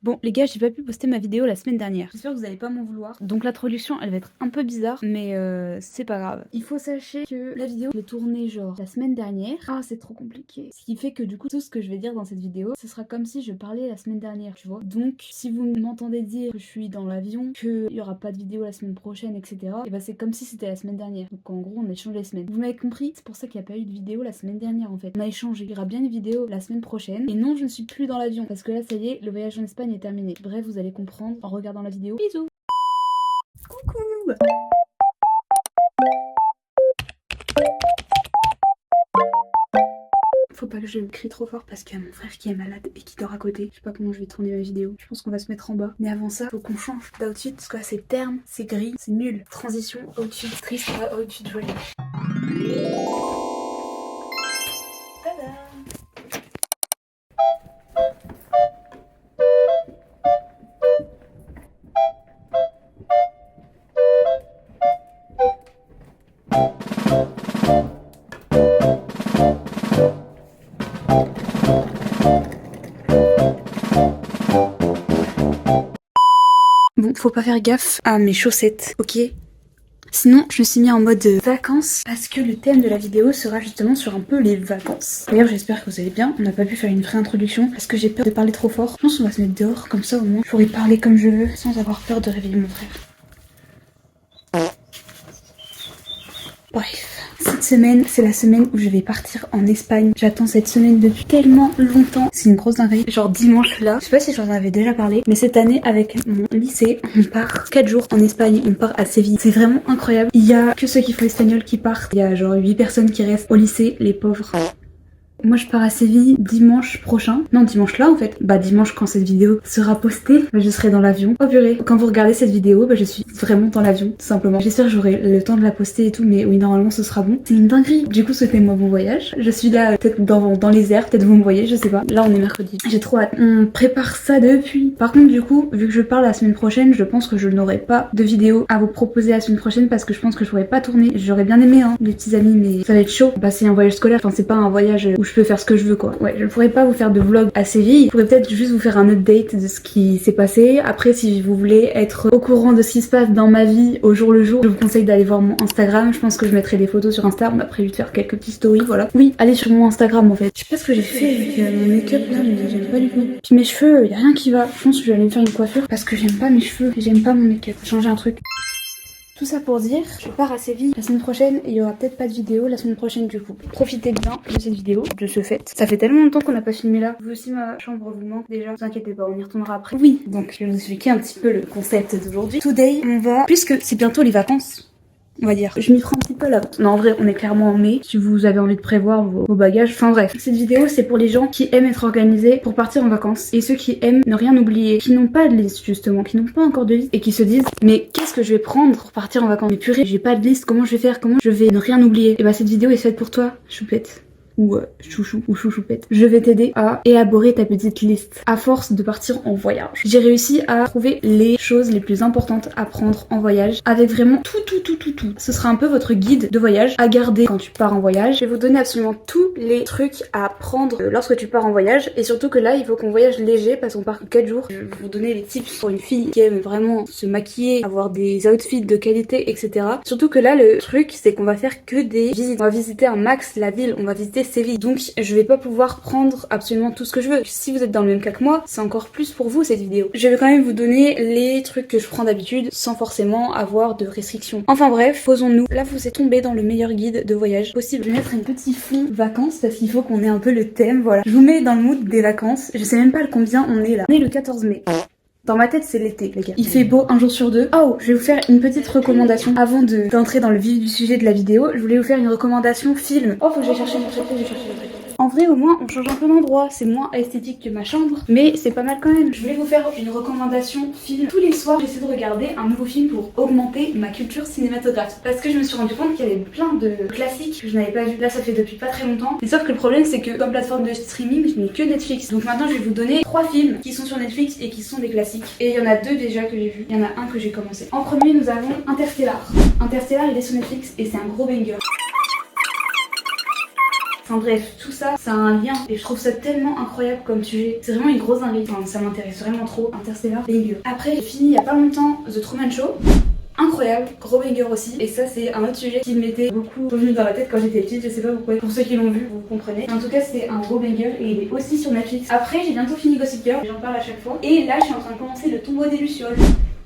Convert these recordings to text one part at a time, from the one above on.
Bon les gars, j'ai pas pu poster ma vidéo la semaine dernière. J'espère que vous allez pas m'en vouloir. Donc l'introduction, elle va être un peu bizarre, mais c'est pas grave. Il faut sachez que la vidéo, je l'ai tournée genre la semaine dernière. Ah, c'est trop compliqué. Ce qui fait que du coup, tout ce que je vais dire dans cette vidéo, ce sera comme si je parlais la semaine dernière, tu vois. Donc si vous m'entendez dire que je suis dans l'avion, qu'il y aura pas de vidéo la semaine prochaine, etc. Et bah c'est comme si c'était la semaine dernière. Donc en gros, on échange les semaines. Vous m'avez compris? C'est pour ça qu'il n'y a pas eu de vidéo la semaine dernière en fait. On a échangé. Il y aura bien une vidéo la semaine prochaine. Et non, je ne suis plus dans l'avion parce que là, ça y est, le voyage en Espagne est terminé. Bref, vous allez comprendre en regardant la vidéo. Bisous. Coucou. Faut pas que je crie trop fort parce qu'il y a mon frère qui est malade et qui dort à côté. Je sais pas comment je vais tourner ma vidéo. Je pense qu'on va se mettre en bas. Mais avant ça, faut qu'on change d'outfit parce que là c'est terne, c'est gris, c'est nul. Transition, outfit triste à outfit joyeux. Tada. Bon, faut pas faire gaffe à mes chaussettes, ok? Sinon, je me suis mis en mode vacances parce que le thème de la vidéo sera justement sur un peu les vacances. D'ailleurs, j'espère que vous allez bien. On n'a pas pu faire une vraie introduction parce que j'ai peur de parler trop fort. Je pense qu'on va se mettre dehors, comme ça au moins je pourrai parler comme je veux sans avoir peur de réveiller mon frère. Bref. Cette semaine, c'est la semaine où je vais partir en Espagne. J'attends cette semaine depuis tellement longtemps. C'est une grosse dinguerie. Genre dimanche là, je sais pas si j'en avais déjà parlé, mais cette année avec mon lycée, on part 4 jours en Espagne. On part à Séville. C'est vraiment incroyable. Il y a que ceux qui font espagnol qui partent. Il y a genre 8 personnes qui restent au lycée, les pauvres. Moi je pars à Séville dimanche prochain. Non, dimanche là en fait. Bah dimanche quand cette vidéo sera postée, bah, je serai dans l'avion. Oh purée, quand vous regardez cette vidéo, bah je suis vraiment dans l'avion, tout simplement. J'espère que j'aurai le temps de la poster et tout, mais oui normalement ce sera bon. C'est une dinguerie. Du coup souhaitez-moi bon voyage. Je suis là peut-être dans les airs, peut-être vous me voyez, je sais pas. Là on est mercredi. J'ai trop hâte. On prépare ça depuis. Par contre du coup, vu que je pars la semaine prochaine, je pense que je n'aurai pas de vidéo à vous proposer la semaine prochaine parce que je pense que je pourrais pas tourner. J'aurais bien aimé hein, les petits amis, mais ça va être chaud. Bah c'est un voyage scolaire, enfin c'est pas un voyage où je peux faire ce que je veux quoi. Ouais, je ne pourrais pas vous faire de vlog à Séville. Je pourrais peut-être juste vous faire un update de ce qui s'est passé. Après, si vous voulez être au courant de ce qui se passe dans ma vie au jour le jour, je vous conseille d'aller voir mon Instagram. Je pense que je mettrai des photos sur Insta. On a prévu de faire quelques petites stories, voilà. Oui, allez sur mon Instagram en fait. Je sais pas ce que j'ai fait avec mon make-up là, mais j'aime pas du tout. Puis mes cheveux, y a rien qui va. Je pense que je vais aller me faire une coiffure parce que j'aime pas mes cheveux et j'aime pas mon make-up. Changer un truc. Tout ça pour dire, je pars à Séville la semaine prochaine et il y aura peut-être pas de vidéo la semaine prochaine du coup. Profitez bien de cette vidéo, de ce fait. Ça fait tellement longtemps qu'on n'a pas filmé là. Vous aussi ma chambre vous manque déjà, vous inquiétez pas, on y retournera après. Oui, donc je vais vous expliquer un petit peu le concept d'aujourd'hui. Today, on va, puisque c'est bientôt les vacances, on va dire. Je m'y prends un petit peu là. Non, en vrai, on est clairement en mai. Si vous avez envie de prévoir vos bagages. Enfin bref. Cette vidéo, c'est pour les gens qui aiment être organisés pour partir en vacances. Et ceux qui aiment ne rien oublier. Qui n'ont pas de liste, justement. Qui n'ont pas encore de liste. Et qui se disent, mais qu'est-ce que je vais prendre pour partir en vacances? Mais purée, j'ai pas de liste. Comment je vais faire? Comment je vais ne rien oublier? Et bah, cette vidéo est faite pour toi, choupette. Ou chouchou ou chouchoupette. Je vais t'aider à élaborer ta petite liste à force de partir en voyage. J'ai réussi à trouver les choses les plus importantes à prendre en voyage avec vraiment tout. Ce sera un peu votre guide de voyage à garder quand tu pars en voyage. Je vais vous donner absolument tous les trucs à prendre lorsque tu pars en voyage et surtout que là il faut qu'on voyage léger parce qu'on part 4 jours. Je vais vous donner les tips pour une fille qui aime vraiment se maquiller, avoir des outfits de qualité, etc. Surtout que là le truc c'est qu'on va faire que des visites. On va visiter un max la ville, on va visiter Séville. Donc je vais pas pouvoir prendre absolument tout ce que je veux. Si vous êtes dans le même cas que moi, c'est encore plus pour vous cette vidéo. Je vais quand même vous donner les trucs que je prends d'habitude sans forcément avoir de restrictions. Enfin bref, posons-nous. Là vous êtes tombé dans le meilleur guide de voyage possible. Je vais mettre un petit fond vacances parce qu'il faut qu'on ait un peu le thème, voilà. Je vous mets dans le mood des vacances. Je sais même pas combien on est là. On est le 14 mai. Dans ma tête, c'est l'été, les gars. Il fait beau un jour sur deux. Oh, je vais vous faire une petite recommandation. Avant d'entrer dans le vif du sujet de la vidéo, je voulais vous faire une recommandation film. Oh, faut que j'aille chercher mon trépied, je vais chercher le trépied. En vrai, au moins, on change un peu d'endroit. C'est moins esthétique que ma chambre, mais c'est pas mal quand même. Je voulais vous faire une recommandation film. Tous les soirs, j'essaie de regarder un nouveau film pour augmenter ma culture cinématographique. Parce que je me suis rendu compte qu'il y avait plein de classiques que je n'avais pas vu. Là, ça fait depuis pas très longtemps. Mais sauf que le problème, c'est que comme plateforme de streaming, je n'ai que Netflix. Donc maintenant, je vais vous donner 3 films qui sont sur Netflix et qui sont des classiques. Et il y en a 2 déjà que j'ai vu. Il y en a un que j'ai commencé. En premier, nous avons Interstellar. Interstellar, il est sur Netflix et c'est un gros banger. Enfin bref, tout ça, ça a un lien et je trouve ça tellement incroyable comme sujet. C'est vraiment une grosse dinguerie, enfin, ça m'intéresse vraiment trop. Interstellar, banger. Après, j'ai fini il y a pas longtemps The Truman Show. Incroyable, gros banger aussi. Et ça c'est un autre sujet qui m'était beaucoup revenu dans la tête quand j'étais petite, je sais pas pourquoi. Pour ceux qui l'ont vu, vous comprenez. En tout cas c'était un gros banger et il est aussi sur Netflix. Après j'ai bientôt fini Gossip Girl, j'en parle à chaque fois. Et là je suis en train de commencer Le Tombeau des Lucioles.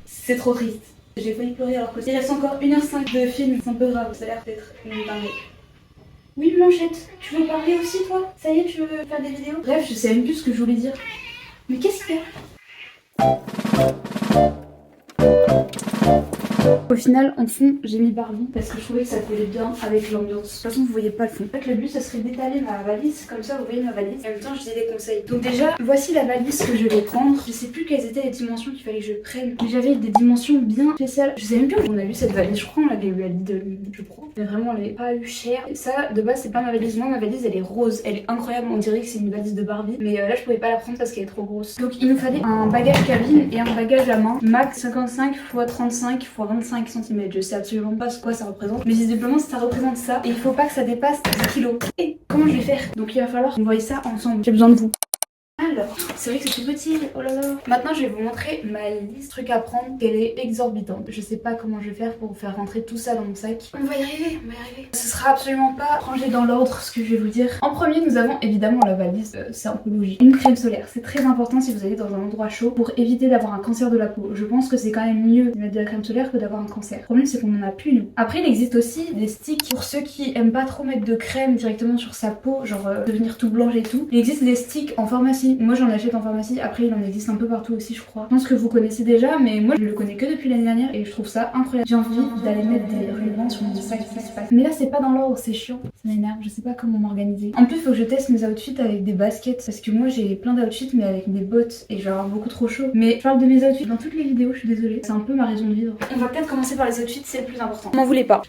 C'est trop triste. J'ai failli pleurer alors qu'il reste encore 1h05 de film, c'est un peu grave, ça a l'air d'être une dinguerie. Oui Blanchette, tu veux parler aussi toi? Ça y est, tu veux faire des vidéos? Bref, je sais même plus ce que je voulais dire. Mais qu'est-ce qu'il y a? Au final, en fond, j'ai mis Barbie parce que je trouvais que ça collait bien avec l'ambiance. De toute façon, vous voyez pas le fond. En fait, le but, ça serait d'étaler ma valise. Comme ça, vous voyez ma valise. Et en même temps, je dis des conseils. Donc déjà, voici la valise que je vais prendre. Je sais plus quelles étaient les dimensions qu'il fallait que je prenne. Mais j'avais des dimensions bien spéciales. Je sais même plus où on a vu cette valise. Je crois qu'on l'avait eu à Lidl, je crois. Mais vraiment, elle est pas eu chère. Et ça, de base, c'est pas ma valise. Moi, ma valise, elle est rose. Elle est incroyable. On dirait que c'est une valise de Barbie. Mais là, je pouvais pas la prendre parce qu'elle est trop grosse. Donc, il nous fallait un bagage cabine et un bagage à main. Max 55 x 35 x 25 cm. Je sais absolument pas ce quoi ça représente, mais visiblement ça représente ça et il faut pas que ça dépasse 10 kilos. Et comment je vais faire? Donc il va falloir qu'on voie ça ensemble. J'ai besoin de vous. Alors, c'est vrai que c'est tout petit, oh là là. Maintenant je vais vous montrer ma liste trucs à prendre, qu'elle est exorbitante. Je sais pas comment je vais faire pour faire rentrer tout ça dans mon sac. On va y arriver, on va y arriver. Ce sera absolument pas rangé dans l'ordre ce que je vais vous dire. En premier nous avons évidemment la valise, c'est un peu logique. Une crème solaire, c'est très important si vous allez dans un endroit chaud pour éviter d'avoir un cancer de la peau. Je pense que c'est quand même mieux de mettre de la crème solaire que d'avoir un cancer. Le problème c'est qu'on en a plus nous. Après il existe aussi des sticks pour ceux qui aiment pas trop mettre de crème directement sur sa peau, genre devenir tout blanche et tout. Il existe des sticks en pharmacie. Moi j'en achète en pharmacie, après il en existe un peu partout aussi je crois. Je pense que vous connaissez déjà mais moi je le connais que depuis l'année dernière et je trouve ça incroyable. J'ai envie d'aller mettre des rubans sur mon sac qui se passe. Mais là c'est pas dans l'ordre, c'est chiant, ça m'énerve, je sais pas comment m'organiser. En plus faut que je teste mes outfits avec des baskets parce que moi j'ai plein d'outfits mais avec des bottes et je vais avoir beaucoup trop chaud. Mais je parle de mes outfits dans toutes les vidéos, je suis désolée, c'est un peu ma raison de vivre. On va peut-être commencer par les outfits, c'est le plus important. M'en voulez pas.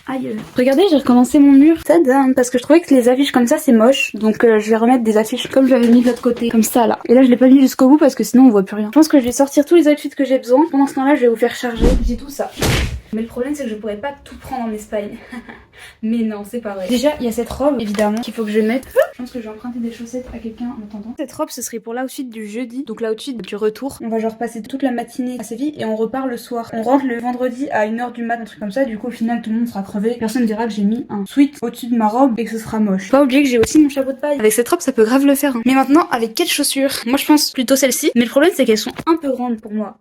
Aïe. Regardez, j'ai recommencé mon mur. Ça donne parce que je trouvais que les affiches comme ça c'est moche. Donc je vais remettre des affiches comme j'avais mis de l'autre côté, comme ça là. Et là je l'ai pas mis jusqu'au bout parce que sinon on voit plus rien. Je pense que je vais sortir tous les outfits que j'ai besoin. Pendant ce temps-là, je vais vous faire charger. J'ai tout ça. Mais le problème c'est que je pourrais pas tout prendre en Espagne. Mais non, c'est pas vrai. Déjà, il y a cette robe évidemment qu'il faut que je mette. Je pense que je vais emprunter des chaussettes à quelqu'un en attendant. Cette robe ce serait pour l'outfit du jeudi, donc l'outfit du retour. On va genre passer toute la matinée à Séville et on repart le soir. On rentre le vendredi à 1h du mat, un truc comme ça. Du coup au final tout le monde sera crevé. Personne dira que j'ai mis un sweat au-dessus de ma robe et que ce sera moche. Pas oublier que j'ai aussi mon chapeau de paille. Avec cette robe ça peut grave le faire. Mais maintenant avec quelles chaussures? Moi je pense plutôt celle-ci. Mais le problème c'est qu'elles sont un peu grandes pour moi.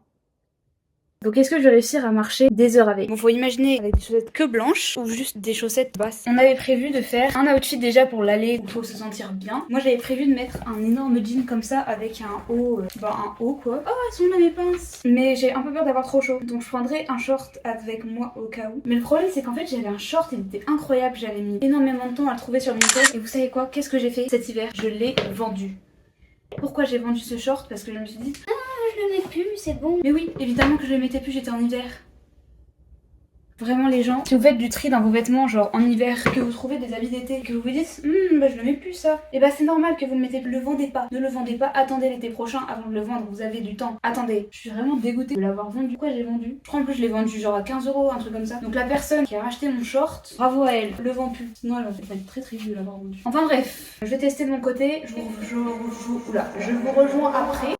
Donc est-ce que je vais réussir à marcher des heures avec? Bon, faut imaginer avec des chaussettes que blanches ou juste des chaussettes basses. On avait prévu de faire un outfit déjà pour l'aller où il faut se sentir bien. Moi j'avais prévu de mettre un énorme jean comme ça avec un haut, un haut quoi. Oh elles sont là mes pinces. Mais j'ai un peu peur d'avoir trop chaud. Donc je prendrai un short avec moi au cas où. Mais le problème c'est qu'en fait j'avais un short, il était incroyable. J'avais mis énormément de temps à le trouver sur Vinted. Et vous savez quoi? Qu'est-ce que j'ai fait cet hiver? Je l'ai vendu. Pourquoi j'ai vendu ce short? Parce que je me suis dit je le mets plus, c'est bon. Mais oui, évidemment que je le mettais plus, j'étais en hiver. Vraiment les gens, si vous faites du tri dans vos vêtements genre en hiver, que vous trouvez des habits d'été, que vous vous dites bah je le mets plus ça, et bah c'est normal que vous ne mettez plus, le vendez pas. Ne le vendez pas, attendez l'été prochain avant de le vendre, vous avez du temps. Attendez, je suis vraiment dégoûtée de l'avoir vendu. Pourquoi j'ai vendu? Je crois en plus je l'ai vendu genre à 15 €, un truc comme ça. Donc la personne qui a racheté mon short, bravo à elle, le vend plus. Sinon elle va être très triste de l'avoir vendu. Enfin bref, je vais tester de mon côté, je vous rejoins après.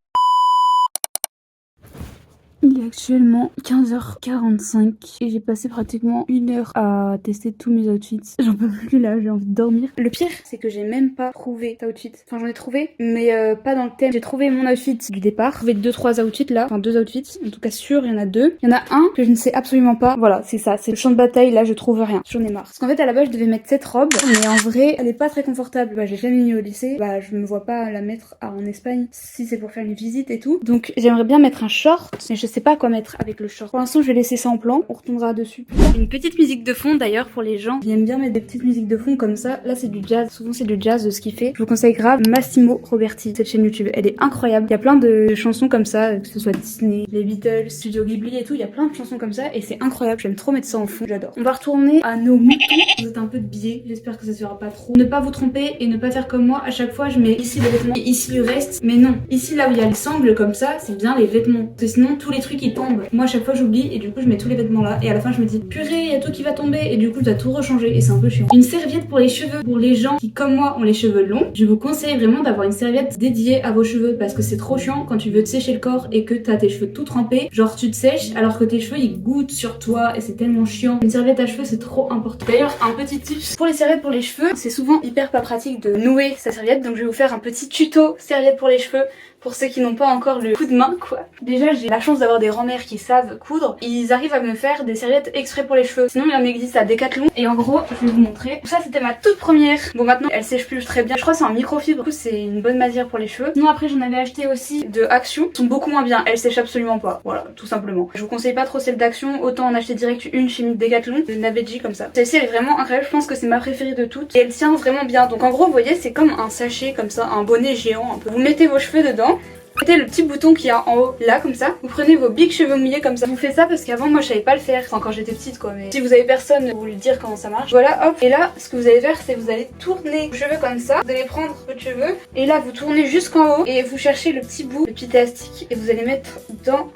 Il est actuellement 15h45 et j'ai passé pratiquement 1 heure à tester tous mes outfits. J'en peux plus là, j'ai envie de dormir. Le pire, c'est que j'ai même pas trouvé d'outfit. Enfin, j'en ai trouvé, mais pas dans le thème. J'ai trouvé mon outfit du départ. J'ai trouvé 2-3 outfits là. Enfin, 2 outfits. En tout cas, sûr, il y en a 2. Il y en a un que je ne sais absolument pas. Voilà, c'est ça. C'est le champ de bataille. Là, je trouve rien. J'en ai marre. Parce qu'en fait, à la base, je devais mettre cette robe, mais en vrai, elle est pas très confortable. Bah, j'ai jamais mis au lycée. Bah, je me vois pas la mettre en Espagne si c'est pour faire une visite et tout. Donc, j'aimerais bien mettre un short, mais je sais pas quoi mettre avec le short. Pour l'instant je vais laisser ça en plan, on retournera dessus. Une petite musique de fond d'ailleurs pour les gens qui aiment bien mettre des petites musiques de fond comme ça. Là c'est du jazz, souvent c'est du jazz de ce qu'il fait. Je vous conseille grave Massimo Roberti, cette chaîne YouTube, elle est incroyable. Il y a plein de chansons comme ça, que ce soit Disney, les Beatles, Studio Ghibli et tout, il y a plein de chansons comme ça et c'est incroyable, j'aime trop mettre ça en fond, j'adore. On va retourner à nos moutons. Vous êtes un peu de biais, j'espère que ça se verra pas trop. Ne pas vous tromper et ne pas faire comme moi, à chaque fois je mets ici les vêtements et ici le reste, mais non. Ici là où il y a les sangles comme ça, c'est bien les vêtements. Parce que sinon tous les trucs ils il tombe. Moi à chaque fois j'oublie et du coup je mets tous les vêtements là et à la fin je me dis purée il y a tout qui va tomber et du coup je dois tout rechanger et c'est un peu chiant. Une serviette pour les cheveux, pour les gens qui comme moi ont les cheveux longs, je vous conseille vraiment d'avoir une serviette dédiée à vos cheveux parce que c'est trop chiant quand tu veux te sécher le corps et que t'as tes cheveux tout trempés, genre tu te sèches alors que tes cheveux ils goûtent sur toi et c'est tellement chiant. Une serviette à cheveux c'est trop important. D'ailleurs un petit tips pour les serviettes pour les cheveux, c'est souvent hyper pas pratique de nouer sa serviette, donc je vais vous faire un petit tuto serviette pour les cheveux pour ceux qui n'ont pas encore le coup de main quoi. Déjà j'ai la chance d'avoir des grands-mères qui savent coudre, ils arrivent à me faire des serviettes exprès pour les cheveux. Sinon il en existe à Decathlon et en gros je vais vous montrer. Ça c'était ma toute première. Bon maintenant elle sèche plus très bien. Je crois que c'est en microfibre, du coup c'est une bonne matière pour les cheveux. Sinon après j'en avais acheté aussi de Action. Elles sont beaucoup moins bien, elles sèchent absolument pas. Voilà tout simplement. Je vous conseille pas trop celle d'Action, autant en acheter direct une chez Decathlon, de Naveji comme ça. Celle-ci elle est vraiment incroyable, je pense que c'est ma préférée de toutes et elle tient vraiment bien. Donc en gros vous voyez c'est comme un sachet comme ça, un bonnet géant un peu. Vous mettez vos cheveux dedans. Mettez le petit bouton qu'il y a en haut là comme ça, vous prenez vos bigs cheveux mouillés comme ça. Je vous fais ça parce qu'avant moi je savais pas le faire, enfin quand j'étais petite quoi, mais si vous avez personne vous lui dire comment ça marche. Voilà hop, et là ce que vous allez faire c'est que vous allez tourner vos cheveux comme ça, vous allez prendre votre cheveu et là vous tournez jusqu'en haut et vous cherchez le petit bout, le petit élastique et vous allez mettre dans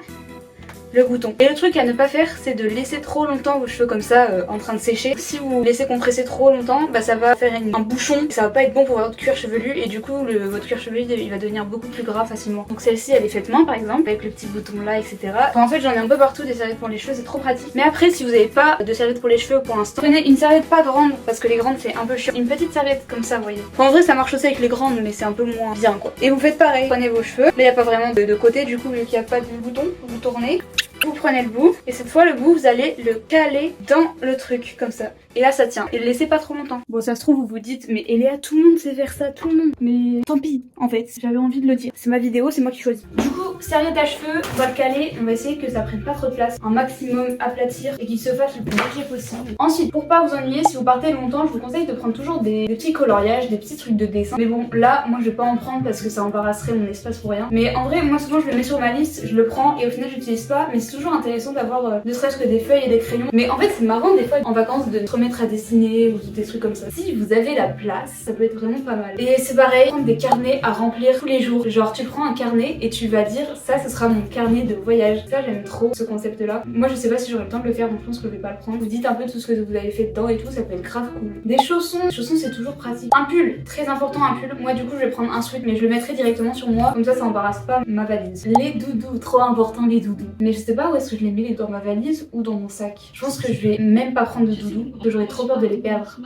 le bouton. Et le truc à ne pas faire c'est de laisser trop longtemps vos cheveux comme ça en train de sécher. Si vous laissez compresser trop longtemps bah ça va faire un bouchon, ça va pas être bon pour votre cuir chevelu et du coup votre cuir chevelu il va devenir beaucoup plus gras facilement. Donc celle-ci elle est faite main par exemple avec le petit bouton là etc. Enfin, en fait j'en ai un peu partout des serviettes pour les cheveux, c'est trop pratique. Mais après si vous n'avez pas de serviette pour les cheveux pour l'instant, prenez une serviette pas grande parce que les grandes c'est un peu chiant. Une petite serviette comme ça vous voyez. Enfin, en vrai ça marche aussi avec les grandes mais c'est un peu moins bien quoi. Et vous faites pareil, prenez vos cheveux, là il n'y a pas vraiment de côté du coup vu qu'il n'y a pas de bouton, vous tournez. Vous prenez le bout et cette fois le bout vous allez le caler dans le truc comme ça. Et là ça tient. Et le laissez pas trop longtemps. Bon ça se trouve vous vous dites mais Eléa tout le monde sait faire ça, tout le monde. Mais tant pis en fait, j'avais envie de le dire. C'est ma vidéo, c'est moi qui choisis. Du coup serviette à cheveux, on va le caler, on va essayer que ça prenne pas trop de place. Un maximum aplatir et qu'il se fasse le plus léger possible. Ensuite pour pas vous ennuyer, si vous partez longtemps je vous conseille de prendre toujours des petits coloriages, des petits trucs de dessin. Mais bon là moi je vais pas en prendre parce que ça embarrasserait mon espace pour rien. Mais en vrai moi souvent je le mets sur ma liste, je le prends et au final j'utilise pas. Mais c'est toujours intéressant d'avoir ne serait-ce que des feuilles et des crayons. Mais en fait c'est marrant des fois en vacances de se remettre à dessiner ou des trucs comme ça. Si vous avez la place, ça peut être vraiment pas mal. Et c'est pareil, prendre des carnets à remplir tous les jours. Genre tu prends un carnet et tu vas dire ça ce sera mon carnet de voyage. Ça j'aime trop ce concept là. Moi je sais pas si j'aurai le temps de le faire donc je pense que je vais pas le prendre. Vous dites un peu tout ce que vous avez fait dedans et tout, ça peut être grave cool. Des chaussons, c'est toujours pratique. Un pull, très important un pull. Moi du coup je vais prendre un sweat mais je le mettrai directement sur moi. Comme ça embarrasse pas ma valise. Les doudous, trop important les doudous. Mais je sais pas où est-ce que je les mets, dans ma valise ou dans mon sac. Je pense que je vais même pas prendre de doudou, que j'aurais trop peur de les perdre.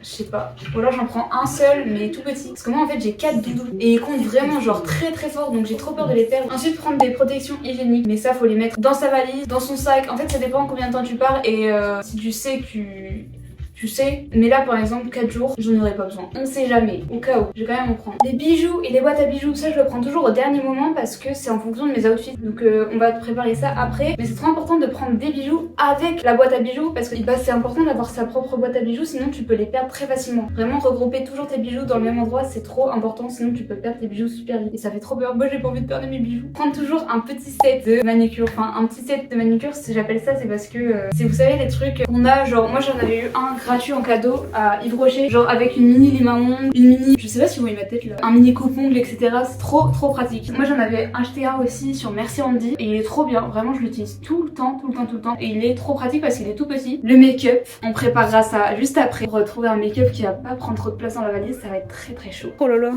Je sais pas. Ou alors j'en prends un seul mais tout petit. Parce que moi en fait j'ai 4 doudous et ils comptent vraiment genre très fort donc j'ai trop peur de les perdre. Ensuite prendre des protections hygiéniques. Mais ça faut les mettre dans sa valise, dans son sac. En fait ça dépend combien de temps tu pars et si tu sais que tu sais, mais là par exemple 4 jours j'en aurais pas besoin, on sait jamais, au cas où, je vais quand même en prendre. Les bijoux et les boîtes à bijoux, ça je le prends toujours au dernier moment parce que c'est en fonction de mes outfits, donc on va préparer ça après. Mais c'est trop important de prendre des bijoux avec la boîte à bijoux parce que bah, c'est important d'avoir sa propre boîte à bijoux, sinon tu peux les perdre très facilement. Vraiment regrouper toujours tes bijoux dans le même endroit c'est trop important, sinon tu peux perdre tes bijoux super vite et ça fait trop peur. Moi j'ai pas envie de perdre mes bijoux. Prendre toujours un petit set de manicure, enfin un petit set de manicure, si j'appelle ça c'est parce que c'est vous savez les trucs qu'on a, genre moi j'en avais eu un gratuit en cadeau à Yves Rocher, genre avec une mini lime à ongles, une mini, je sais pas si vous voyez ma tête là, un mini coupe-ongle etc. C'est trop pratique. Moi j'en avais acheté un aussi sur Merci Andy et il est trop bien, vraiment je l'utilise tout le temps et il est trop pratique parce qu'il est tout petit. Le make-up, on préparera ça juste après pour retrouver un make-up qui va pas prendre trop de place dans la valise, ça va être très chaud. Oh là là.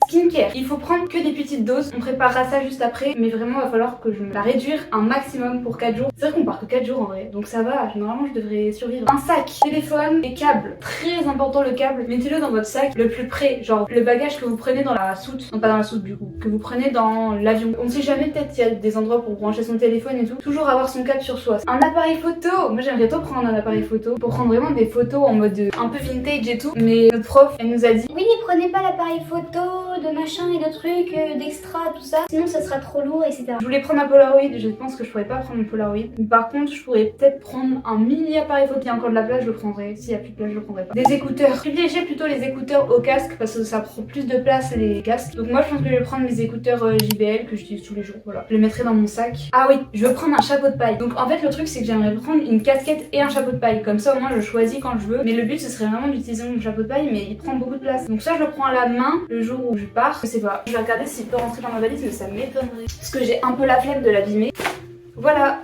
Skincare, il faut prendre que des petites doses, on préparera ça juste après, mais vraiment il va falloir que je me la réduire un maximum pour 4 jours. C'est vrai qu'on part que 4 jours en vrai, donc ça va, normalement je devrais survivre. Un sac, téléphone et câble, très important le câble, mettez-le dans votre sac le plus près, genre le bagage que vous prenez dans la soute, non pas dans la soute du coup, que vous prenez dans l'avion. On sait jamais, peut-être qu'il y a des endroits pour brancher son téléphone et tout, toujours avoir son câble sur soi. Un appareil photo, moi j'aimerais trop prendre un appareil photo, pour prendre vraiment des photos en mode un peu vintage et tout, mais notre prof elle nous a dit oui prenez pas l'appareil photo, de machin et de trucs, d'extra, tout ça. Sinon ça sera trop lourd, etc. Je voulais prendre un Polaroid, je pense que je pourrais pas prendre un Polaroid. Mais par contre, je pourrais peut-être prendre un mini appareil photo. S'il y a encore de la place, je le prendrai. S'il y a plus de place, je le prendrai pas. Des écouteurs. Privilégiez plutôt les écouteurs au casque parce que ça prend plus de place les casques. Donc moi, je pense que je vais prendre mes écouteurs JBL que j'utilise tous les jours. Voilà. Je les mettrai dans mon sac. Ah oui, je veux prendre un chapeau de paille. Donc en fait, le truc, c'est que j'aimerais prendre une casquette et un chapeau de paille. Comme ça, au moins, je choisis quand je veux. Mais le but, ce serait vraiment d'utiliser mon chapeau de paille, mais il prend beaucoup de place. Donc ça, je le prends à la main le jour où je pars. Je sais pas. Je vais regarder s'il peut rentrer dans ma valise, mais ça m'étonnerait. Parce que j'ai un peu la flemme de l'abîmer. Voilà.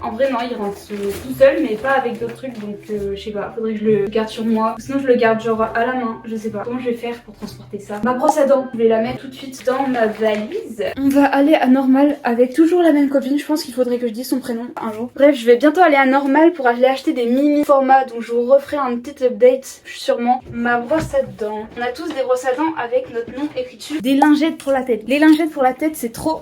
En vrai non, il rentre tout seul mais pas avec d'autres trucs donc je sais pas, faudrait que je le garde sur moi. Sinon je le garde genre à la main, je sais pas comment je vais faire pour transporter ça. Ma brosse à dents, je vais la mettre tout de suite dans ma valise. On va aller à Normal avec toujours la même copine, je pense qu'il faudrait que je dise son prénom un jour. Bref, je vais bientôt aller à Normal pour aller acheter des mini formats donc je vous referai un petit update sûrement. Ma brosse à dents, on a tous des brosses à dents avec notre nom écrit dessus. Des lingettes pour la tête. Les lingettes pour la tête c'est trop...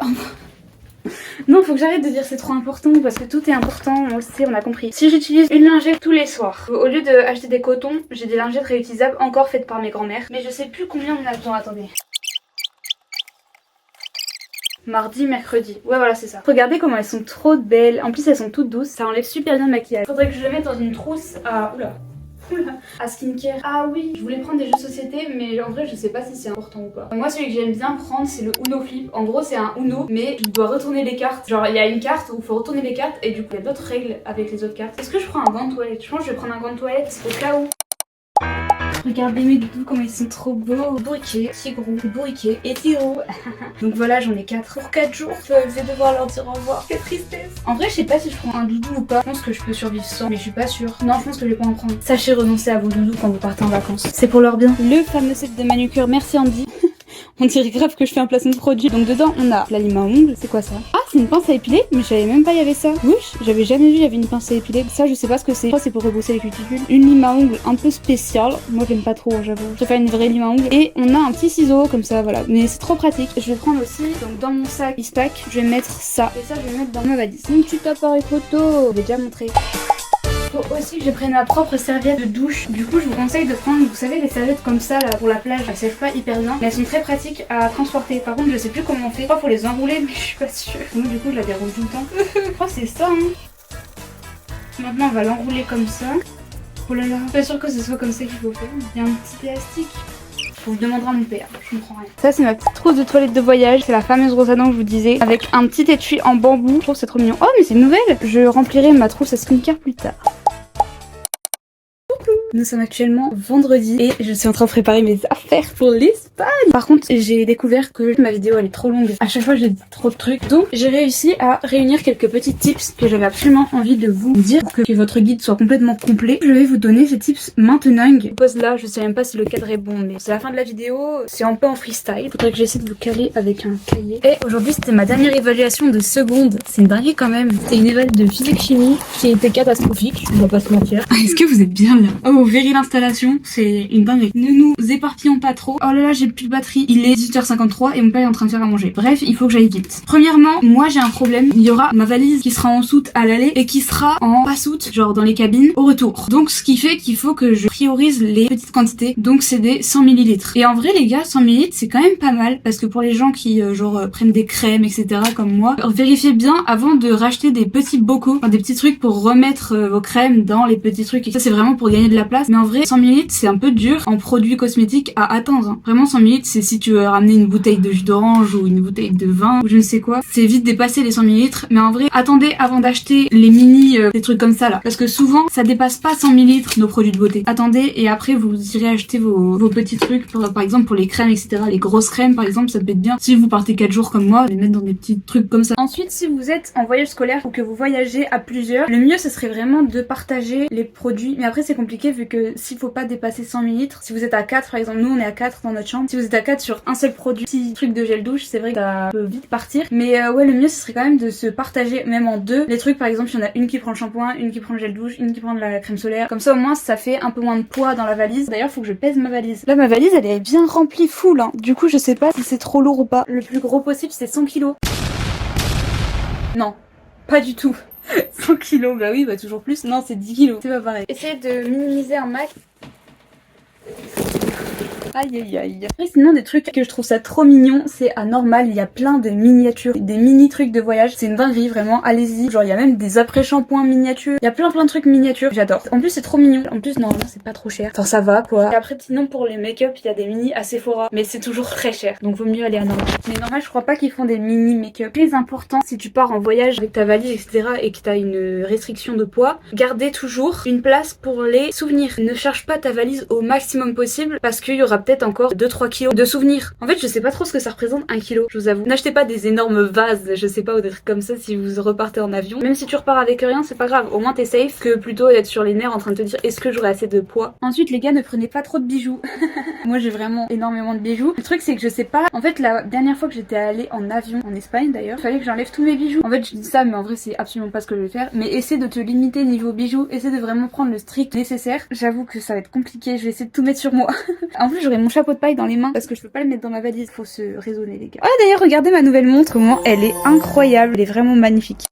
Non, faut que j'arrête de dire c'est trop important parce que tout est important, on le sait, on a compris. Si j'utilise une lingette tous les soirs, au lieu d'acheter des cotons, j'ai des lingettes réutilisables encore faites par mes grands-mères. Mais je sais plus combien on a besoin, attendez. Mardi, mercredi. Ouais, voilà, c'est ça. Regardez comment elles sont trop belles. En plus, elles sont toutes douces. Ça enlève super bien le maquillage. Faudrait que je le mette dans une trousse à... Oula. À skincare. Ah oui, je voulais prendre des jeux de société mais en vrai je sais pas si c'est important ou pas. Moi celui que j'aime bien prendre c'est le Uno Flip. En gros c'est un Uno mais tu dois retourner les cartes. Genre il y a une carte où il faut retourner les cartes et du coup il y a d'autres règles avec les autres cartes. Est-ce que je prends un gant de toilette? Je pense que je vais prendre un gant de toilette au cas où. Regardez mes doudous comment ils sont trop beaux. Bourriqués, tigrou, bourriqués et tigrou. Donc voilà, j'en ai 4 pour 4 jours. Je vais devoir leur dire au revoir. Quelle tristesse. En vrai, je sais pas si je prends un doudou ou pas. Je pense que je peux survivre sans, mais je suis pas sûre. Non, je pense que je vais pas en prendre. Sachez renoncer à vos doudous quand vous partez en vacances. C'est pour leur bien. Le fameux set de manucure. Merci Andy. On dirait grave que je fais un placement de produit. Donc dedans on a la lime à ongles, c'est quoi ça? Ah c'est une pince à épiler, mais je savais même pas il y avait ça. Wesh, j'avais jamais vu il y avait une pince à épiler. Ça je sais pas ce que c'est. Je crois que c'est pour rebosser les cuticules. Une lime à ongles un peu spéciale. Moi j'aime pas trop j'avoue. Je vais faire une vraie lime à ongles. Et on a un petit ciseau comme ça voilà. Mais c'est trop pratique. Je vais prendre aussi donc dans mon sac Eastpak, je vais mettre ça. Et ça je vais mettre dans ma valise. Mon petit appareil photo. Je l'ai déjà montré. Faut aussi que je prenne ma propre serviette de douche. Du coup je vous conseille de prendre, vous savez les serviettes comme ça là pour la plage. Elles servent pas hyper bien mais elles sont très pratiques à transporter. Par contre je sais plus comment on fait. Je crois qu'il faut les enrouler mais je suis pas sûre. Donc du coup je la déroule tout le temps. Je crois que c'est ça hein. Maintenant on va l'enrouler comme ça. Oh là là, je suis pas sûre que ce soit comme ça qu'il faut faire. Il y a un petit élastique. Je demanderai à mon père, je comprends rien. Ça c'est ma petite trousse de toilette de voyage, c'est la fameuse brosse à dents que je vous disais, avec un petit étui en bambou. Je trouve que c'est trop mignon. Oh mais c'est une nouvelle. Je remplirai ma trousse à skincare plus tard. Nous sommes actuellement vendredi et je suis en train de préparer mes affaires pour l'Espagne. Par contre, j'ai découvert que ma vidéo elle est trop longue. À chaque fois, je dis trop de trucs. Donc, j'ai réussi à réunir quelques petits tips que j'avais absolument envie de vous dire pour que votre guide soit complètement complet. Je vais vous donner ces tips maintenant. Je pose là, je sais même pas si le cadre est bon, mais c'est la fin de la vidéo. C'est un peu en freestyle. Faudrait que j'essaie de vous caler avec un cahier. Et aujourd'hui, c'était ma dernière évaluation de seconde. C'est une dinguerie quand même. C'était une éval de physique-chimie qui était catastrophique. On va pas se mentir. Est-ce que vous êtes bien là? Oh, verrez l'installation, c'est une dinguerie. Ne nous éparpillons pas trop. Oh là là, j'ai plus de batterie. Il est 18h53 et mon père est en train de faire à manger. Bref, il faut que j'aille vite. Premièrement, moi j'ai un problème. Il y aura ma valise qui sera en soute à l'aller et qui sera en pas soute, genre dans les cabines, au retour. Donc ce qui fait qu'il faut que je priorise les petites quantités. Donc c'est des 100 ml. Et en vrai les gars, 100 ml c'est quand même pas mal parce que pour les gens qui prennent des crèmes, etc. comme moi, vérifiez bien avant de racheter des petits bocaux, enfin, des petits trucs pour remettre vos crèmes dans les petits trucs. Et ça c'est vraiment pour gagner de la place. Mais en vrai, 100 ml c'est un peu dur en produits cosmétiques à atteindre. Hein. Vraiment 100 ml c'est si tu veux ramener une bouteille de jus d'orange ou une bouteille de vin ou je ne sais quoi. C'est vite dépasser les 100 ml. Mais en vrai, attendez avant d'acheter les mini, des trucs comme ça là. Parce que souvent, ça dépasse pas 100 ml nos produits de beauté. Attendez et après vous irez acheter vos petits trucs. Par exemple pour les crèmes, etc. Les grosses crèmes par exemple, ça peut être bien. Si vous partez 4 jours comme moi, les mettre dans des petits trucs comme ça. Ensuite, si vous êtes en voyage scolaire ou que vous voyagez à plusieurs, le mieux ce serait vraiment de partager les produits. Mais après c'est compliqué vu que s'il faut pas dépasser 100 ml, si vous êtes à 4 par exemple, nous on est à 4 dans notre chambre, si vous êtes à 4 sur un seul produit, petit truc de gel douche, c'est vrai que ça peut vite partir. Mais ouais, le mieux ce serait quand même de se partager même en deux. Les trucs par exemple, il y en a une qui prend le shampoing, une qui prend le gel douche, une qui prend de la crème solaire. Comme ça au moins ça fait un peu moins de poids dans la valise. D'ailleurs faut que je pèse ma valise. Là ma valise elle est bien remplie full hein. Du coup je sais pas si c'est trop lourd ou pas. Le plus gros possible c'est 100 kilos. Non, pas du tout. 100 kilos, bah oui, bah toujours plus. Non, c'est 10 kilos, c'est pas pareil. Essayez de minimiser un max. Aïe aïe aïe. Après sinon des trucs que je trouve ça trop mignon, c'est à Normal, il y a plein de miniatures, des mini trucs de voyage, c'est une dinguerie vraiment, allez-y. Genre il y a même des après-shampoings miniatures, il y a plein de trucs miniatures, j'adore. En plus c'est trop mignon, en plus normalement c'est pas trop cher, enfin ça va quoi. Et après sinon pour les make-up, il y a des mini à Sephora, mais c'est toujours très cher, donc vaut mieux aller à Normal. Mais Normal je crois pas qu'ils font des mini make-up. Plus important si tu pars en voyage avec ta valise etc et que t'as une restriction de poids, gardez toujours une place pour les souvenirs. Ne charge pas ta valise au maximum possible parce qu'il y aura peut-être encore 2-3 kilos de souvenirs. En fait je sais pas trop ce que ça représente 1 kilo, je vous avoue. N'achetez pas des énormes vases, je sais pas, ou des trucs comme ça si vous repartez en avion. Même si tu repars avec rien c'est pas grave, au moins t'es safe que plutôt d'être sur les nerfs en train de te dire est-ce que j'aurai assez de poids. Ensuite les gars ne prenez pas trop de bijoux. Moi j'ai vraiment énormément de bijoux. Le truc c'est que je sais pas, en fait la dernière fois que j'étais allée en avion en Espagne d'ailleurs, il fallait que j'enlève tous mes bijoux. En fait je dis ça mais en vrai c'est absolument pas ce que je vais faire. Mais essaie de te limiter niveau bijoux, essaie de vraiment prendre le strict nécessaire. J'avoue que ça va être compliqué, je vais essayer de tout mettre sur moi. En plus j'aurai mon chapeau de paille dans les mains parce que je peux pas le mettre dans ma valise, faut se raisonner les gars. Ah d'ailleurs regardez ma nouvelle montre, comment elle est incroyable, elle est vraiment magnifique.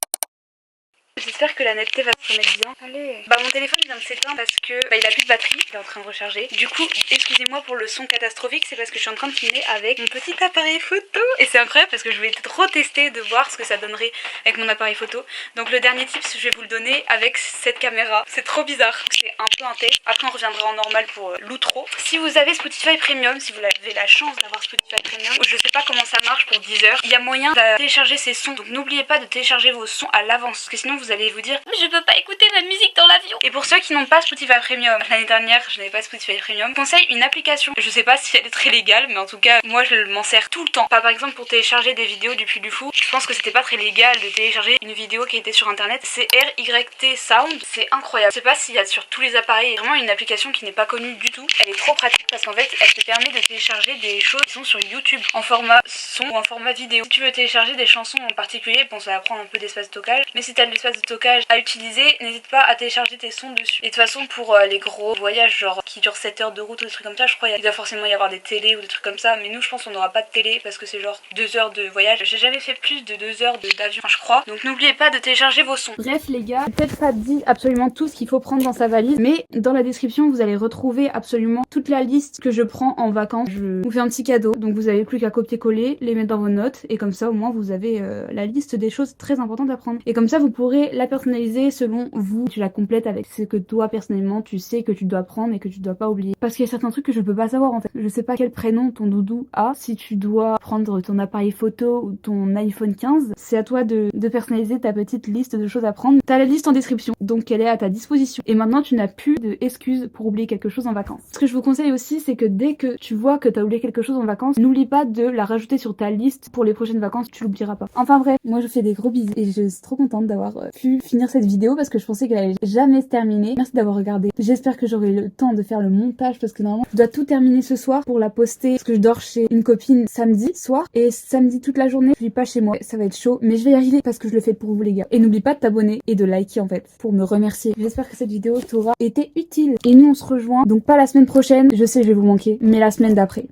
J'espère que la netteté va se remettre bien. Allez. Bah mon téléphone vient de s'éteindre parce que il a plus de batterie, il est en train de recharger. Du coup, excusez-moi pour le son catastrophique, c'est parce que je suis en train de filmer avec mon petit appareil photo. Et c'est incroyable parce que je vais trop tester de voir ce que ça donnerait avec mon appareil photo. Donc le dernier tip, je vais vous le donner avec cette caméra. C'est trop bizarre, c'est un peu un test. Après on reviendra en normal pour l'outro. Si vous avez Spotify Premium, si vous avez la chance d'avoir Spotify Premium, je sais pas comment ça marche pour Deezer, il y a moyen de télécharger ces sons. Donc n'oubliez pas de télécharger vos sons à l'avance, parce que sinon vous allez vous dire mais je peux pas écouter ma musique dans l'avion. Et pour ceux qui n'ont pas Spotify Premium, l'année dernière je n'avais pas Spotify Premium, je conseille une application. Je sais pas si elle est très légale, mais en tout cas moi je m'en sers tout le temps. Par exemple pour télécharger des vidéos du Puy du Fou, je pense que c'était pas très légal de télécharger une vidéo qui était sur internet. C'est RYT Sound, c'est incroyable. Je sais pas s'il y a sur tous les appareils, vraiment une application qui n'est pas connue du tout. Elle est trop pratique parce qu'en fait elle te permet de télécharger des choses qui sont sur YouTube en format son ou en format vidéo. Si tu veux télécharger des chansons en particulier, bon ça va prendre un peu d'espace de stockage, mais si t'as de l'espace de stockage à utiliser, n'hésite pas à télécharger tes sons dessus. Et de toute façon pour les gros voyages genre qui durent 7 heures de route ou des trucs comme ça, je crois il doit forcément y avoir des télés ou des trucs comme ça, mais nous je pense qu'on n'aura pas de télé parce que c'est genre 2 heures de voyage. J'ai jamais fait plus de 2 heures d'avion, enfin, je crois. Donc n'oubliez pas de télécharger vos sons. Bref les gars, peut-être pas dit absolument tout ce qu'il faut prendre dans sa valise, mais dans la description vous allez retrouver absolument toute la liste que je prends en vacances. Je vous fais un petit cadeau, donc vous avez plus qu'à copier-coller, les mettre dans vos notes, et comme ça au moins vous avez la liste des choses très importantes à prendre. Et comme ça vous pourrez la personnaliser selon vous, tu la complètes avec ce que toi personnellement tu sais que tu dois prendre et que tu dois pas oublier. Parce qu'il y a certains trucs que je peux pas savoir en fait. Je sais pas quel prénom ton doudou a. Si tu dois prendre ton appareil photo ou ton iPhone 15, c'est à toi de personnaliser ta petite liste de choses à prendre. T'as la liste en description, donc elle est à ta disposition. Et maintenant tu n'as plus d'excuses pour oublier quelque chose en vacances. Ce que je vous conseille aussi, c'est que dès que tu vois que t'as oublié quelque chose en vacances, n'oublie pas de la rajouter sur ta liste pour les prochaines vacances, tu l'oublieras pas. Enfin bref, moi je fais des gros bisous et je suis trop contente d'avoir pu finir cette vidéo parce que je pensais qu'elle allait jamais se terminer. Merci d'avoir regardé. J'espère que j'aurai le temps de faire le montage parce que normalement je dois tout terminer ce soir pour la poster parce que je dors chez une copine samedi soir et samedi toute la journée je suis pas chez moi. Ça va être chaud mais je vais y arriver parce que je le fais pour vous les gars. Et n'oublie pas de t'abonner et de liker en fait pour me remercier. J'espère que cette vidéo t'aura été utile. Et nous on se rejoint donc pas la semaine prochaine, je sais je vais vous manquer, mais la semaine d'après.